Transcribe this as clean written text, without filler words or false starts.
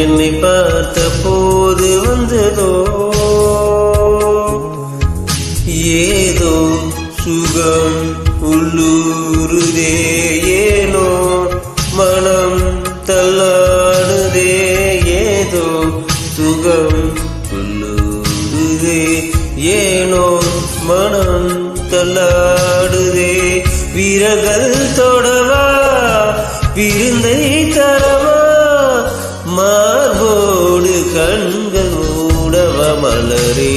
என்னை பார்த்த போது வந்ததோ ஏதோ சுகம் உள்ளூருதே ஏனோ மனம் தள்ளாடுதே ஏதோ சுகம் உள்ளூருதே ஏனோ மனம் தள்ளாடுதே விரகள் தொடவா விருந்தை தரவா மார்போடு கண்கள் மூடவ மலரே